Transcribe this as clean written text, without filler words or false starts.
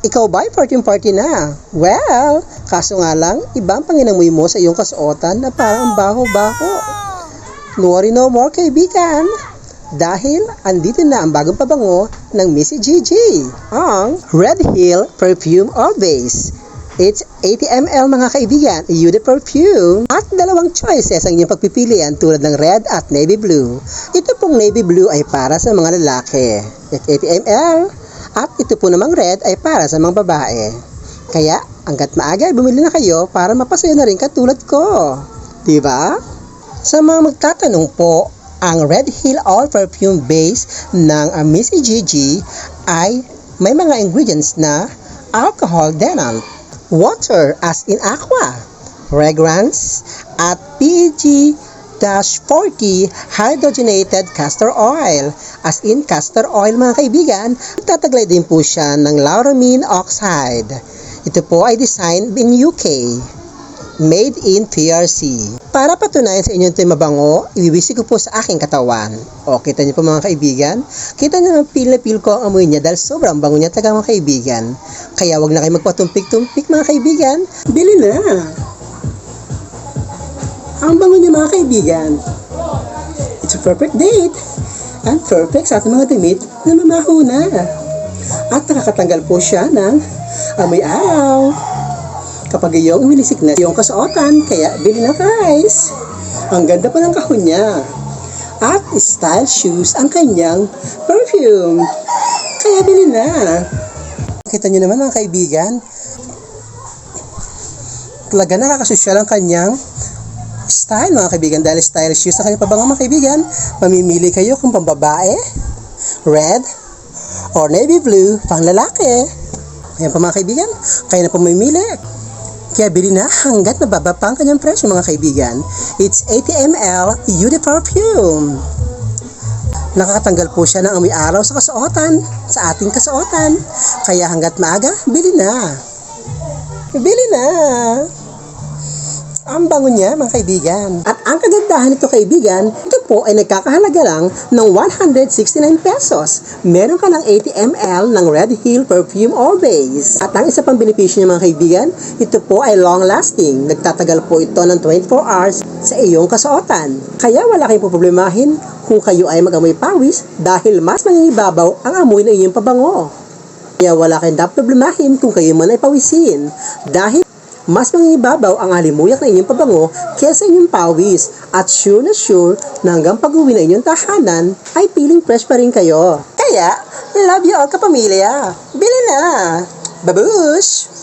Ikaw ba'y 14-party na? Well, kaso nga lang, ibang panginamoy mo sa iyong kasuotan na parang baho-baho. No worry no more, kaibigan. Dahil andito na ang bagong pabango ng Missy Gigi, ang Red Hill Perfume Always. It's 80 ml mga kaibigan, Eau de Perfume. At dalawang choices ang inyong pagpipilian tulad ng red at navy blue. Ito pong navy blue ay para sa mga lalaki. At 80 ml. At ito po namang red ay para sa mga babae. Kaya, hanggat maaga bumili na kayo para mapasaya na rin katulad ko. Diba? Sa mga magtatanong po, ang Red Hill All Perfume base ng Missy Gigi ay may mga ingredients na alcohol denant, water as in aqua, fragrance, at PG-40 hydrogenated castor oil, as in castor oil mga kaibigan. Tataglay din po siya ng lauramine oxide. Ito po ay designed in UK. Made in PRC. Para patunayan sa inyo ito mabango, ibibisi ko po sa aking katawan. O, kita niyo po mga kaibigan? Kita niyo naman feel na feel ko ang amoy niya dahil sobrang bango niya talaga mga kaibigan. Kaya wag na kayo magpatumpik-tumpik mga kaibigan. Bili na! Ang bango niya mga kaibigan. It's a perfect date. And perfect sa ating mga damit na mamaho na. At nakakatanggal po siya ng amoy araw. Kapag iyong umilisik na iyong kasuotan, kaya bili na guys. Ang ganda pa ng kahon niya. At style shoes ang kanyang perfume. Kaya bili na. Kita niyo naman mga kaibigan. Talaga nakakasosyal ang kanyang style mga kaibigan. Dahil style shoes ang kanyang pabango mga kaibigan. Mamimili kayo kung pambabae, red, or navy blue, pang lalaki. Ayan pa mga kaibigan. Kaya na po mamimili. Kaya bili na hanggat mababa pa ang kanyang presyo mga kaibigan. It's 80 ml Eau de Perfume. Nakakatanggal po siya ng amoy araw sa kasuotan, sa ating kasuotan. Kaya hanggat maaga, bili na. Bili na. Ang bango niya mga kaibigan. At ang kagandahan nito kaibigan, ito po ay nagkakahalaga lang ng 169 pesos. Meron ka ng 80 ml ng Red Hill Perfume Always. At ang isa pang benepisyo niya mga kaibigan, ito po ay long lasting. Nagtatagal po ito ng 24 hours sa iyong kasuotan. Kaya wala kayong problemahin kung kayo ay mag-amoy pawis dahil mas nangingibabaw ang amoy ng inyong pabango. Kaya wala kayong dapat problemahin kung kayo man ay pawisin dahil mas mangibabaw ang halimuyak na inyong pabango kesa inyong pawis at sure na hanggang pag-uwi na inyong tahanan ay feeling fresh pa rin kayo. Kaya, love you all kapamilya! Bili na! Babush!